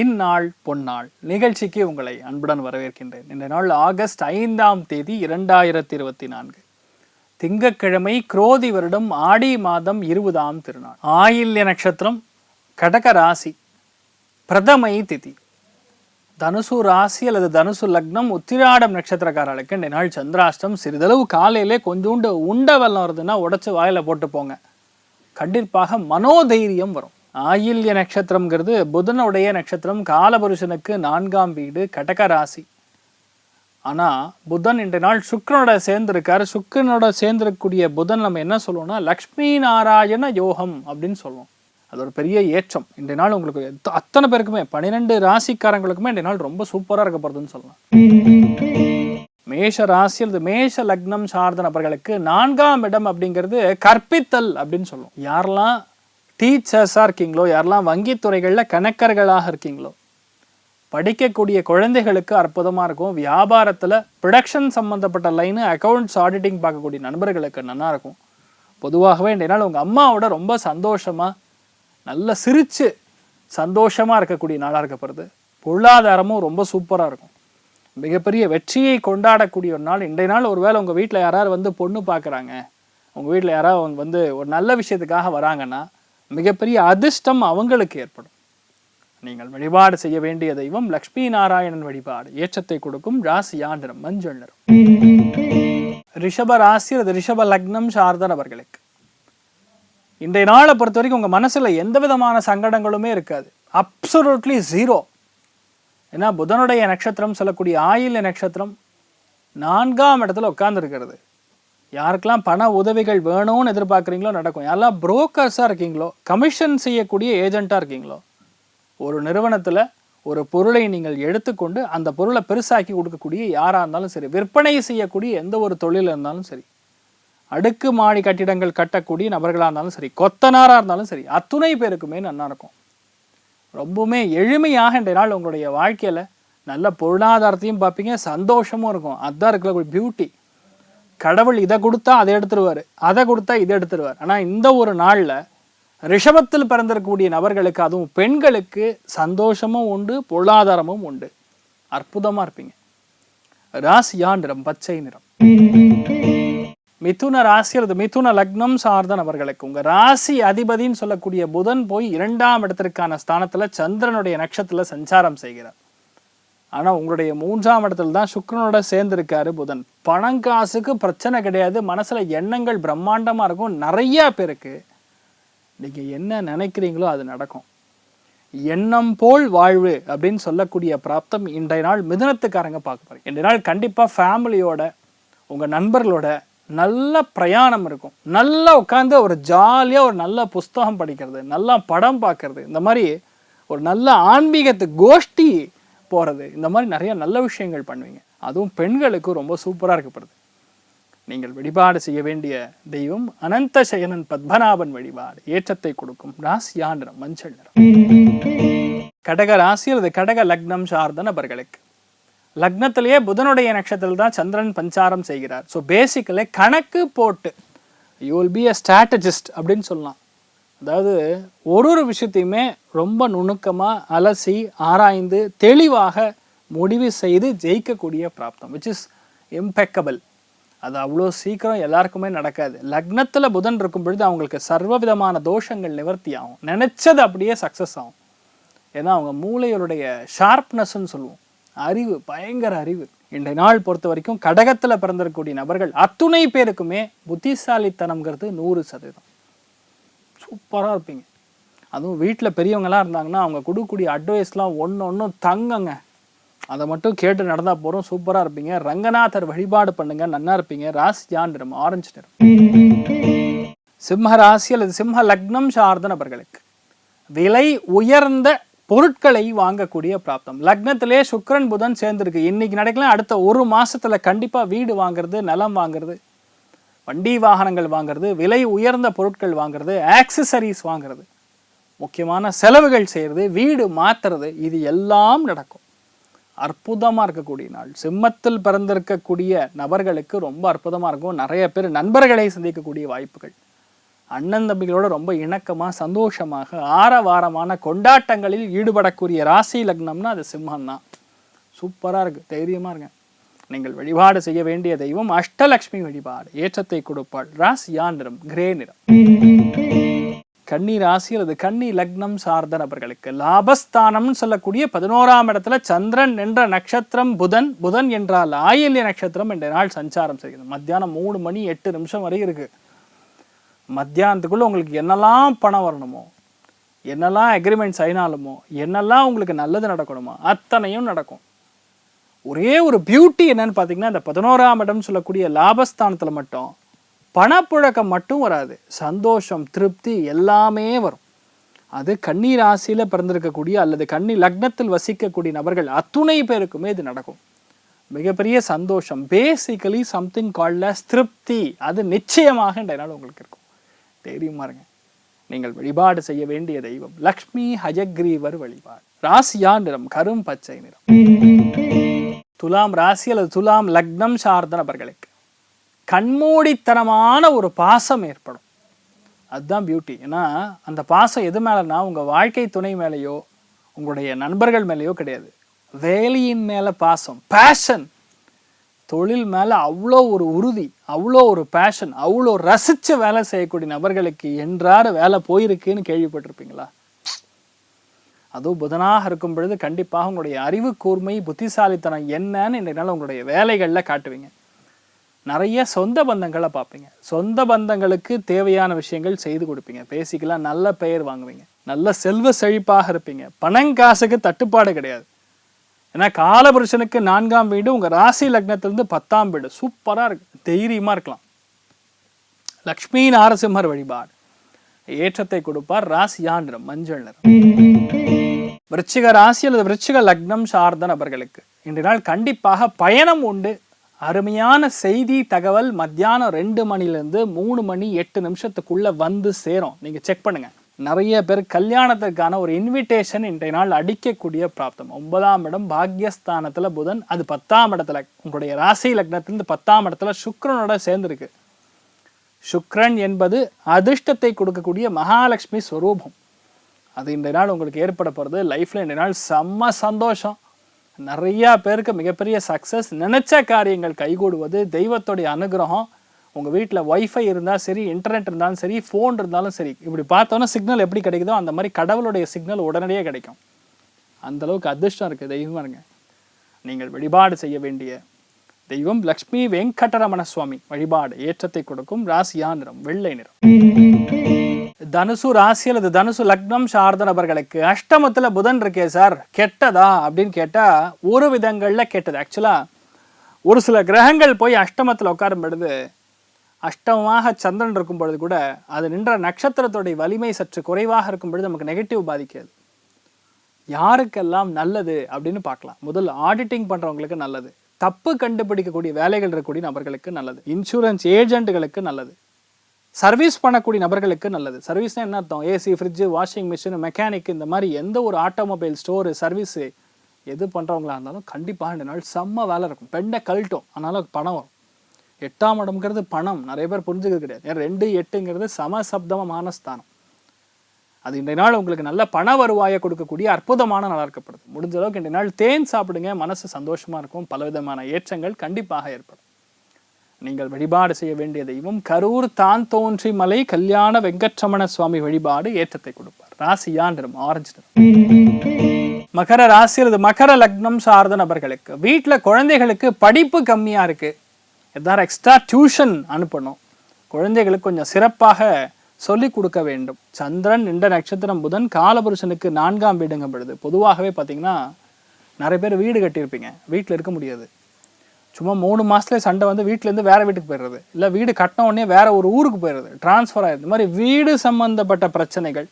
இந்நாள் பொன்னாள் நிகழ்ச்சிக்கு உங்களை அன்புடன் வரவேற்கின்றேன். இந்த நாள் ஆகஸ்ட் 5ஆம் தேதி 2024 திங்கட்கிழமை, குரோதி வருடம் ஆடி மாதம் 20ஆம் திருநாள், ஆயில்ய நட்சத்திரம், கடக ராசி, பிரதமை திதி, தனுசு ராசி அல்லது தனுசு லக்னம், உத்திராடம் நட்சத்திரக்காரர்களுக்கு இந்த நாள் சந்திராஷ்டம். சிறிதளவு காலையிலே கொஞ்சோண்டு உண்ட வெள்ளம் வருதுன்னா உடைச்சு வாயில போட்டு போங்க, கண்டிப்பாக மனோதைரியம் வரும். ஆயில்ய நட்சத்திரம்ங்கிறது புதனுடைய நட்சத்திரம், காலபுருஷனுக்கு 4ஆம் வீடு, கடக ராசி. ஆனால் புதன் இன்றைய நாள் சுக்கிரனோட சேர்ந்திருக்காரு. சுக்கிரனோட சேர்ந்திருக்கக்கூடிய புதன் நம்ம என்ன சொல்லுவோம்னா லக்ஷ்மி நாராயண யோகம் அப்படின்னு சொல்லுவோம். அது ஒரு பெரிய ஏற்றம். இன்றைய நாள் உங்களுக்கு அத்தனை பேருக்குமே 12 ராசிக்காரங்களுக்குமே இன்றைய நாள் ரொம்ப சூப்பராக இருக்க போகிறதுன்னு சொல்லலாம். மேஷ ராசி அல்லது மேஷ லக்னம் சார்ந்த நபர்களுக்கு 4ஆம் இடம் அப்படிங்கிறது கற்பித்தல் அப்படின்னு சொல்லுவோம். யாரெல்லாம் டீச்சர்ஸாக இருக்கீங்களோ, யாரெல்லாம் வங்கித்துறைகளில் கணக்கர்களாக இருக்கீங்களோ, படிக்கக்கூடிய குழந்தைகளுக்கு அற்புதமாக இருக்கும். வியாபாரத்தில் ப்ரொடக்ஷன் சம்மந்தப்பட்ட லைனு, அக்கௌண்ட்ஸ், ஆடிட்டிங் பார்க்கக்கூடிய நண்பர்களுக்கு நல்லா இருக்கும். பொதுவாகவே இன்றைய நாள் உங்கள் அம்மாவோட ரொம்ப சந்தோஷமாக, நல்ல சிரித்து சந்தோஷமாக இருக்கக்கூடிய நாளாக இருக்கப்படுது. பொருளாதாரமும் ரொம்ப சூப்பராக இருக்கும். மிகப்பெரிய வெற்றியை கொண்டாடக்கூடிய ஒரு நாள் இன்றைய நாள். ஒருவேளை உங்கள் வீட்டில் யாராவது வந்து பொண்ணு பார்க்குறாங்க, உங்கள் வீட்டில் யாராவது வந்து ஒரு நல்ல விஷயத்துக்காக வராங்கன்னா மிகப்பெரிய அதிர்ஷ்டம் அவங்களுக்கு ஏற்படும். நீங்கள் வழிபாடு செய்ய வேண்டிய தெய்வம் லக்ஷ்மி நாராயணன் வழிபாடு. ஏற்றத்தை கொடுக்கும் ராசி நிறம் மஞ்சள் நிறம். ரிஷப ராசி அல்லது ரிஷப லக்னம் சார்ந்த நபர்களுக்கு இன்றைய நாளை பொறுத்த வரைக்கும் உங்கள் மனசில் எந்த விதமான சங்கடங்களுமே இருக்காது. Absolutely zero. ஏன்னா புதனுடைய நட்சத்திரம் சொல்லக்கூடிய ஆயில்ய நட்சத்திரம் 4ஆம் இடத்துல உட்கார்ந்துருக்கிறது. யாருக்கெல்லாம் பண உதவிகள் வேணும்னு எதிர்பார்க்குறீங்களோ நடக்கும். யாரெல்லாம் புரோக்கர்ஸாக இருக்கீங்களோ, கமிஷன் செய்யக்கூடிய ஏஜெண்ட்டாக இருக்கீங்களோ, ஒரு நிறுவனத்தில் ஒரு பொருளை நீங்கள் எடுத்துக்கொண்டு அந்த பொருளை பெருசாக்கி கொடுக்கக்கூடிய யாராக இருந்தாலும் சரி, விற்பனை செய்யக்கூடிய எந்த ஒரு தொழில் இருந்தாலும் சரி, அடுக்கு மாடி கட்டிடங்கள் கட்டக்கூடிய நபர்களாக இருந்தாலும் சரி, கொத்தனாராக இருந்தாலும் சரி, அத்துணை பேருக்குமே நல்லா இருக்கும். ரொம்பவுமே எளிமையாக இன்றைய நாள் உங்களுடைய வாழ்க்கையில் நல்ல பொருளாதாரத்தையும் பார்ப்பீங்க, சந்தோஷமும் இருக்கும். அதுதான் இருக்கிற பியூட்டி. கடவுள் இதை கொடுத்தா அதை எடுத்துருவார், அதை கொடுத்தா இதை எடுத்துருவார். ஆனால் இந்த ஒரு நாளில் ரிஷபத்தில் பிறந்திருக்கக்கூடிய நபர்களுக்கு, அதுவும் பெண்களுக்கு, சந்தோஷமும் உண்டு, பொருளாதாரமும் உண்டு. அற்புதமாக இருப்பீங்க. ராசியா நிறம் பச்சை நிறம். மிதுன ராசி அல்லது மிதுன லக்னம் சார்ந்த நபர்களுக்கு உங்கள் ராசி அதிபதினு சொல்லக்கூடிய புதன் போய் 2ஆம் இடத்திற்கான ஸ்தானத்தில் சந்திரனுடைய நட்சத்திரத்தில் சஞ்சாரம் செய்கிறார். ஆனால் உங்களுடைய 3ஆம் இடத்துல தான் சுக்கிரனோட சேர்ந்திருக்காரு புதன். பணங்காசுக்கு பிரச்சனை கிடையாது. மனசில் எண்ணங்கள் பிரம்மாண்டமாக இருக்கும். நிறையா பேருக்கு நீங்கள் என்ன நினைக்கிறீங்களோ அது நடக்கும். எண்ணம் போல் வாழ்வு அப்படின்னு சொல்லக்கூடிய பிராப்தம் இன்றைய நாள் மிதுனத்துக்காரங்க பார்க்க போகிறீங்க. இன்றைய நாள் கண்டிப்பாக ஃபேமிலியோட, உங்கள் நண்பர்களோட நல்ல பிரயாணம் இருக்கும். நல்லா உட்காந்து ஒரு ஜாலியாக ஒரு நல்ல புஸ்தகம் படிக்கிறது, நல்லா படம் பார்க்கறது, இந்த மாதிரி ஒரு நல்ல ஆன்மீகத்து கோஷ்டி போகிறது, இந்த மாதிரி நிறைய நல்ல விஷயங்கள் பண்ணுவீங்க. அதுவும் பெண்களுக்கு ரொம்ப சூப்பராக இருக்கப்படுது. நீங்கள் வழிபாடு செய்ய வேண்டிய தெய்வம் அனந்த சயனன் பத்மநாபன் வழிபாடு. ஏற்றத்தை கொடுக்கும் ராசியா நிறம் மஞ்சள் நிறம். கடக ராசி அல்லது கடக லக்னம் சார்ந்த நபர்களுக்கு லக்னத்திலேயே புதனுடைய நட்சத்திரத்தில் தான் சந்திரன் பஞ்சாரம் செய்கிறார். ஸோ பேசிக்கலி கணக்கு போட்டு you will be a strategist அப்படின்னு சொல்லலாம். அதாவது ஒரு விஷயத்தையுமே ரொம்ப நுணுக்கமாக அலசி ஆராய்ந்து தெளிவாக முடிவு செய்து ஜெயிக்கக்கூடிய பிராப்தம், விச் இஸ் இம்பெக்கபிள். அது அவ்வளோ சீக்கிரம் எல்லாருக்குமே நடக்காது. லக்னத்தில் புதன் இருக்கும் பொழுது அவங்களுக்கு சர்வவிதமான தோஷங்கள் நிவர்த்தி ஆகும். நினச்சது அப்படியே சக்ஸஸ் ஆகும். ஏன்னா அவங்க மூளைகளுடைய ஷார்ப்னஸ்ன்னு சொல்லுவோம், அறிவு, பயங்கர அறிவு. இன்றைய நாள் பொறுத்த வரைக்கும் கடகத்தில் பிறந்திருக்கக்கூடிய நபர்கள் அத்துணை பேருக்குமே புத்திசாலித்தனம்ங்கிறது 100%. சூப்பராக இருப்பீங்க. அதுவும் வீட்டில் பெரியவங்களாம் இருந்தாங்கன்னா அவங்க கொடுக்கக்கூடிய அட்வைஸ்லாம் ஒன்று தங்கங்க. அதை மட்டும் கேட்டு நடந்தால் போகிறோம், சூப்பராக இருப்பீங்க. ரங்கநாதர் வழிபாடு பண்ணுங்க, நல்லா இருப்பீங்க. ராசியா நிறம் ஆரஞ்சு நிறம். சிம்ம ராசி அல்லது சிம்ம லக்னம் சார்ந்த நபர்களுக்கு விலை உயர்ந்த பொருட்களை வாங்கக்கூடிய பிராப்தம். லக்னத்திலே சுக்கிரன் புதன் சேர்ந்துருக்கு. இன்னைக்கு நடக்கலாம், அடுத்த ஒரு மாசத்துல கண்டிப்பாக வீடு வாங்குறது, நிலம் வாங்குறது, வண்டி வாகனங்கள் வாங்குறது, விலை உயர்ந்த பொருட்கள் வாங்குறது, ஆக்சசரிஸ் வாங்குறது, முக்கியமான செலவுகள் செய்கிறது, வீடு மாற்றுறது, இது எல்லாம் நடக்கும். அற்புதமாக இருக்கக்கூடிய நாள். சிம்மத்தில் பிறந்திருக்கக்கூடிய நபர்களுக்கு ரொம்ப அற்புதமாக இருக்கும். நிறைய பேர் நண்பர்களை சந்திக்கக்கூடிய வாய்ப்புகள், அண்ணன் தம்பிகளோட ரொம்ப இணக்கமா சந்தோஷமாக ஆரவாரமான கொண்டாட்டங்களில் ஈடுபடக்கூடிய ராசி லக்னம்னா அது சிம்மம் தான். சூப்பரா இருக்கு, தைரியமா இருங்க. நீங்கள் வழிபாடு செய்ய வேண்டிய தெய்வம் அஷ்டலட்சுமி வழிபாடு, ஏற்றத்தை கொடுப்பாள். ராசியா நிறம் கிரே நிறம். கன்னி ராசி அல்லது கன்னி லக்னம் சார்ந்த நபர்களுக்கு லாபஸ்தானம்னு சொல்லக்கூடிய 11ஆம் இடத்துல சந்திரன் என்ற நட்சத்திரம் புதன். புதன் என்றால் ஆயில்ய நட்சத்திரம் என்ற நாள் சஞ்சாரம் செய்கிறது. மத்தியானம் 3:08 வரை இருக்கு. மத்தியானத்துக்குள்ள உங்களுக்கு என்னெல்லாம் பணம் வரணுமோ, என்னெல்லாம் அக்ரிமெண்ட் சைனாலுமோ, என்னெல்லாம் உங்களுக்கு நல்லது நடக்கணுமோ அத்தனையும் நடக்கும். ஒரே ஒரு பியூட்டி என்னன்னு பார்த்தீங்கன்னா, இந்த 11ஆம் இடம் சொல்லக்கூடிய லாபஸ்தானத்தில் மட்டும் பணப்புழக்கம் மட்டும் வராது, சந்தோஷம் திருப்தி எல்லாமே வரும். அது கன்னி ராசியில் பிறந்திருக்கக்கூடிய அல்லது கன்னி லக்னத்தில் வசிக்கக்கூடிய நபர்கள் அத்துணை பேருக்குமே இது நடக்கும். மிகப்பெரிய சந்தோஷம், பேசிக்கலி சம்திங் கால்ட் அஸ் திருப்தி, அது நிச்சயமாக இந்த நாள் உங்களுக்கு இருக்கும். தைரியமா இருங்க. நீங்கள் வழிபாடு செய்ய வேண்டிய தெய்வம் லக்ஷ்மி ஹயக்ரீவர் வழிபாடு. ராசியா நிறம் கரும் பச்சை நிறம். துலாம் ராசி அல்லது துலாம் லக்னம் சார்ந்த நபர்களுக்கு கண்மூடித்தனமான ஒரு பாசம் ஏற்படும். அதுதான் பியூட்டி. ஏன்னா அந்த பாசம் எது மேலனா உங்கள் வாழ்க்கை துணை மேலேயோ உங்களுடைய நண்பர்கள் மேலேயோ கிடையாது, வேலையின் மேலே பாசம், பேஷன். தொழில் மேலே அவ்வளோ ஒரு உறுதி, அவ்வளோ ஒரு பேஷன், அவ்வளோ ரசித்து வேலை செய்யக்கூடிய நபர்களுக்கு என்றாறு வேலை போயிருக்குன்னு கேள்விப்பட்டிருப்பீங்களா? அதுவும் புதனாக இருக்கும் பொழுது கண்டிப்பாக உங்களுடைய அறிவு கூர்மை புத்திசாலித்தனம் என்னன்னு இன்றைய உங்களுடைய வேலைகளில் காட்டுவீங்க. நிறைய சொந்த பந்தங்களை பார்ப்பீங்க. சொந்த பந்தங்களுக்கு தேவையான விஷயங்கள் செய்து கொடுப்பீங்க. பேசிக்கலாம், நல்ல பெயர் வாங்குவீங்க, நல்ல செல்வ செழிப்பாக இருப்பீங்க. பணங்காசுக்கு தட்டுப்பாடு கிடையாது. ஏன்னா காலபுருஷனுக்கு 4ஆம் வீடு உங்கள் ராசி லக்னத்திலிருந்து 10ஆம் வீடு. சூப்பராக இருக்கு, தைரியமாக இருக்கலாம். லக்ஷ்மி நாரசிம்மர் வழிபாடு, ஏற்றத்தை கொடுப்பார். ராசியா நிறம் மஞ்சள் நிறம். விருச்சிக ராசி அல்லது விருச்சிக லக்னம் சார்ந்த நபர்களுக்கு இன்றைய நாள் கண்டிப்பாக பயணம் உண்டு. அருமையான செய்தி தகவல் மத்தியானம் 2 மணிலேருந்து 3:08 வந்து சேரும். நீங்கள் செக் பண்ணுங்க. நிறைய பேர் கல்யாணத்திற்கான ஒரு இன்விடேஷன் இன்றைய நாள் அடிக்கக்கூடிய பிராப்தம். 9ஆம் இடம் பாக்யஸ்தானத்தில் புதன், அது 10ஆம் இடத்துல உங்களுடைய ராசி லக்னத்திலிருந்து 10ஆம் இடத்துல சுக்கிரனோட சேர்ந்துருக்கு. சுக்கிரன் என்பது அதிர்ஷ்டத்தை கொடுக்கக்கூடிய மகாலட்சுமி ஸ்வரூபம். அது இன்றைய நாள் உங்களுக்கு ஏற்பட போகிறது. லைஃப்பில் இன்றைய நாள் செம்ம சந்தோஷம். நிறையா பேருக்கு மிகப்பெரிய சக்ஸஸ், நினைச்ச காரியங்கள் கைகூடுவது, தெய்வத்துடைய அனுகிரகம். உங்கள் வீட்டில் ஒய்ஃபை இருந்தால் சரி, இன்டர்நெட் இருந்தாலும் சரி, ஃபோன் இருந்தாலும் சரி, இப்படி பார்த்தோன்னா சிக்னல் எப்படி கிடைக்குதோ அந்த மாதிரி கடவுளுடைய சிக்னல் உடனடியே கிடைக்கும். அந்தளவுக்கு அதிர்ஷ்டம் இருக்குது. தெய்வமாக இருங்க. நீங்கள் வழிபாடு செய்ய வேண்டிய தெய்வம் லக்ஷ்மி வெங்கடரமண சுவாமி வழிபாடு, ஏற்றத்தை கொடுக்கும். ராசியா நிறம் வெள்ளை நிறம். தனுசு ராசி அல்லது தனுசு லக்னம் சார்ந்த நபர்களுக்கு அஷ்டமத்துல புதன் இருக்கே சார், கெட்டதா அப்படின்னு கேட்டா ஒரு விதங்கள்ல கெட்டது. ஆக்சுவலா ஒரு சில கிரகங்கள் போய் அஷ்டமத்தில் உட்காரும் பொழுது, அஷ்டமமாக சந்திரன் இருக்கும் பொழுது கூட அது நின்ற நட்சத்திரத்துடைய வலிமை சற்று குறைவாக இருக்கும் பொழுது நமக்கு நெகட்டிவ் பாதிக்காது. யாருக்கெல்லாம் நல்லது அப்படின்னு பார்க்கலாம். முதல் ஆடிட்டிங் பண்றவங்களுக்கு நல்லது, தப்பு கண்டுபிடிக்கக்கூடிய வேலைகள் இருக்கக்கூடிய நபர்களுக்கு நல்லது, இன்சூரன்ஸ் ஏஜென்ட்டுகளுக்கு நல்லது, சர்வீஸ் பண்ணக்கூடிய நபர்களுக்கு நல்லது. சர்வீஸ்னால் என்ன அர்த்தம்? AC, fridge, washing machine, mechanic, இந்த மாதிரி எந்த ஒரு ஆட்டோமொபைல் ஸ்டோரு சர்வீஸு எது பண்ணுறவங்களா இருந்தாலும் கண்டிப்பாக இந்த நாள் செம்ம வேலை இருக்கும். பெண்ணை கழட்டும், அதனால பணம் வரும். 8ஆம் இடம்ங்கிறது பணம், நிறைய பேர் புரிஞ்சுக்கிறது கிடையாது. 2, 8ங்கிறது சமசப்தமமான ஸ்தானம். அது இன்றைய நாள் உங்களுக்கு நல்ல பண வருவாயை கொடுக்கக்கூடிய அற்புதமான நாளாக இருக்கப்படுது. முடிஞ்ச அளவுக்கு இன்றைய நாள் தேன் சாப்பிடுங்க, மனசு சந்தோஷமாக இருக்கும். பலவிதமான ஏற்றங்கள் கண்டிப்பாக ஏற்படும். நீங்கள் வழிபாடு செய்ய வேண்டிய தெய்வம் கரூர் தான் தோன்றி மலை கல்யாண வெங்கட்ரமண சுவாமி வழிபாடு, ஏற்றத்தை கொடுப்பார். ராசியா நிறம் ஆரஞ்சு நிறம். மகர ராசி அல்லது மகர லக்னம் சார்ந்த நபர்களுக்கு வீட்டில் குழந்தைகளுக்கு படிப்பு கம்மியாக இருக்கு, எதாவது எக்ஸ்ட்ரா டியூஷன் அனுப்பணும், குழந்தைகளுக்கு கொஞ்சம் சிறப்பாக சொல்லி கொடுக்க வேண்டும். சந்திரன் என்ற நட்சத்திரம் புதன், காலபுருஷனுக்கு 4ஆம் வீடுங்க பொழுது பொதுவாகவே பார்த்தீங்கன்னா நிறைய பேர் வீடு கட்டியிருப்பீங்க, வீட்டில் இருக்க முடியாது. சும்மா 3 மாதத்துல சண்டை வந்து வீட்டிலேருந்து வேறு வீட்டுக்கு போயிடுறது, இல்லை வீடு கட்டின உடனே வேற ஒரு ஊருக்கு போயிடுறது, டிரான்ஸ்ஃபர் ஆகிடுது. இந்த மாதிரி வீடு சம்பந்தப்பட்ட பிரச்சனைகள்,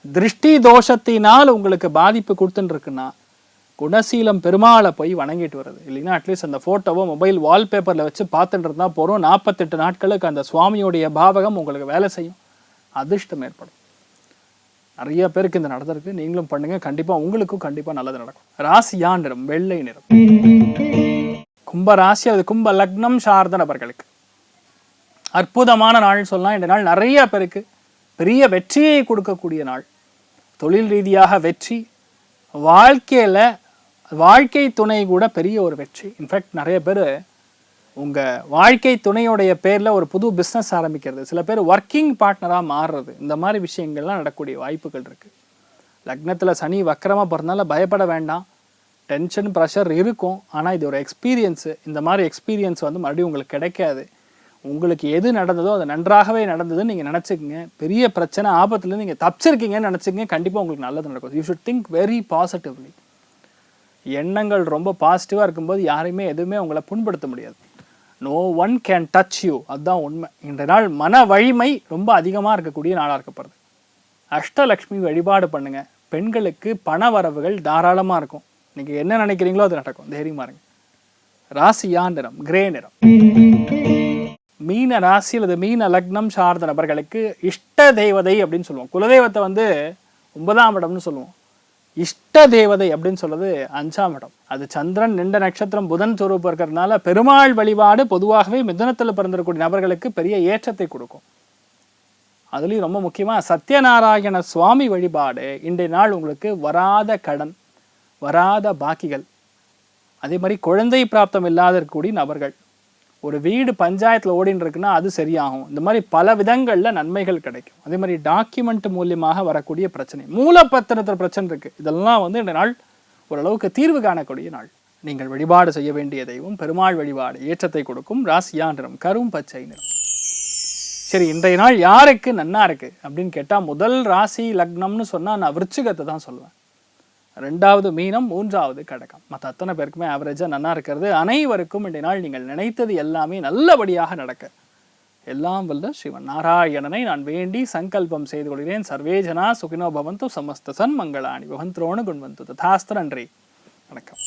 திருஷ்டி தோஷத்தினால் உங்களுக்கு பாதிப்பு கொடுத்துட்டுருக்குன்னா குணசீலம் பெருமாளை போய் வணங்கிட்டு வருது. இல்லைன்னா அட்லீஸ்ட் அந்த ஃபோட்டோவோ மொபைல் வால்பேப்பரில் வச்சு பார்த்துட்டு இருந்தால் போகிறோம். 48 நாட்களுக்கு அந்த சுவாமியோடைய பாவகம் உங்களுக்கு வேலை செய்யும், அதிர்ஷ்டம் ஏற்படும். நிறைய பேருக்கு இந்த நடந்திருக்கு, நீங்களும் பண்ணுங்க, கண்டிப்பாக உங்களுக்கும் கண்டிப்பாக நல்லது நடக்கும். ராசியா நிறம் வெள்ளை நிறம். கும்ப ராசி அல்லது கும்ப லக்னம் சார்ந்த நபர்களுக்கு அற்புதமான நாள் சொல்லலாம். இந்த நாள் நிறைய பேருக்கு பெரிய வெற்றியை கொடுக்கக்கூடிய நாள். தொழில் ரீதியாக வெற்றி, வாழ்க்கையில் வாழ்க்கை துணை கூட பெரிய ஒரு வெற்றி. இன்ஃபேக்ட் நிறைய பேர் உங்கள் வாழ்க்கை துணையோடைய பேரில் ஒரு புது பிஸ்னஸ் ஆரம்பிக்கிறது, சில பேர் ஒர்க்கிங் பார்ட்னராக மாறுறது, இந்த மாதிரி விஷயங்கள்லாம் நடக்கக்கூடிய வாய்ப்புகள் இருக்குது. லக்னத்தில் சனி வக்கரமாக பிறந்தனால பயப்பட வேண்டாம். டென்ஷன் ப்ரெஷர் இருக்கும், ஆனால் இது ஒரு எக்ஸ்பீரியன்ஸு. இந்த மாதிரி எக்ஸ்பீரியன்ஸ் வந்து மறுபடியும் உங்களுக்கு கிடைக்காது. உங்களுக்கு எது நடந்ததோ அது நன்றாகவே நடந்ததுன்னு நீங்கள் நினச்சிக்கங்க. பெரிய பிரச்சனை ஆபத்துலேருந்து நீங்கள் தப்பிச்சிருக்கீங்கன்னு நினச்சிக்கங்க. கண்டிப்பாக உங்களுக்கு நல்லது நடக்கும். You should think very positively. எண்ணங்கள் ரொம்ப பாசிட்டிவாக இருக்கும்போது யாரையுமே எதுவுமே உங்களை புண்படுத்த முடியாது. No one can touch you, அதுதான் உண்மை. இன்றைய நாள் மன வலிமை ரொம்ப அதிகமாக இருக்கக்கூடிய நாளாக இருக்கப்படுது. அஷ்டலக்ஷ்மி வழிபாடு பண்ணுங்க. பெண்களுக்கு பண வரவுகள் தாராளமாக இருக்கும். நீங்கள் என்ன நினைக்கிறீங்களோ அது நடக்கும். தைரியமாக இருங்க. ராசியா நிறம் கிரே நிறம். மீன ராசி அல்லது மீன லக்னம் சார்ந்த நபர்களுக்கு இஷ்ட தேவதை அப்படின்னு சொல்லுவோம். குலதெய்வத்தை வந்து 9ஆம் இடம்னு சொல்லுவோம். இஷ்ட தேவதை அப்படின்னு சொல்றது 5ஆம் இடம். அது சந்திரன் நின்ற நட்சத்திரம் புதன் சொரூபம் இருக்கிறதுனால பெருமாள் வழிபாடு பொதுவாகவே மிதுனத்தில் பிறந்திருக்கக்கூடிய நபர்களுக்கு பெரிய ஏற்றத்தை கொடுக்கும். அதுலேயும் ரொம்ப முக்கியமாக சத்யநாராயண சுவாமி வழிபாடு இன்றைய நாள் உங்களுக்கு வராத கடன், வராத பாக்கிகள், அதே மாதிரி குழந்தை பிராப்தம் இல்லாத இருக்கக்கூடிய நபர்கள், ஒரு வீடு பஞ்சாயத்தில் ஓடின்னு இருக்குன்னா அது சரியாகும். இந்த மாதிரி பல விதங்களில் நன்மைகள் கிடைக்கும். அதே மாதிரி டாக்குமெண்ட் மூலியமாக வரக்கூடிய பிரச்சனை, மூலப்பத்திரத்தில் பிரச்சனை இருக்குது, இதெல்லாம் வந்து இந்த நாள் ஓரளவுக்கு தீர்வு காணக்கூடிய நாள். நீங்கள் வழிபாடு செய்ய வேண்டிய தெய்வம் பெருமாள் வழிபாடு ஏற்றத்தை கொடுக்கும். ராசியா நிறம் கரும் பச்சை நிறம். சரி, இன்றைய நாள் யாருக்கு நன்னா இருக்குது அப்படின்னு கேட்டால், முதல் ராசி லக்னம்னு சொன்னால் நான் விருச்சிகத்தை தான் சொல்லுவேன். 2வது மீனம், 3வது கடகம். மற்ற அத்தனை பேருக்குமே ஆவரேஜாக நல்லா இருக்கிறது. அனைவருக்கும் இன்றைய நாள் நீங்கள் நினைத்தது எல்லாமே நல்லபடியாக நடக்க எல்லாம் வல்ல சிவன் நாராயணனை நான் வேண்டி சங்கல்பம் செய்து கொள்கிறேன். சர்வேஜனா சுகினோ பவந்து சமஸ்த சன் மங்களாணி பவந்த்ரோணு குண்வந்து ததாஸ்து. நன்றி, வணக்கம்.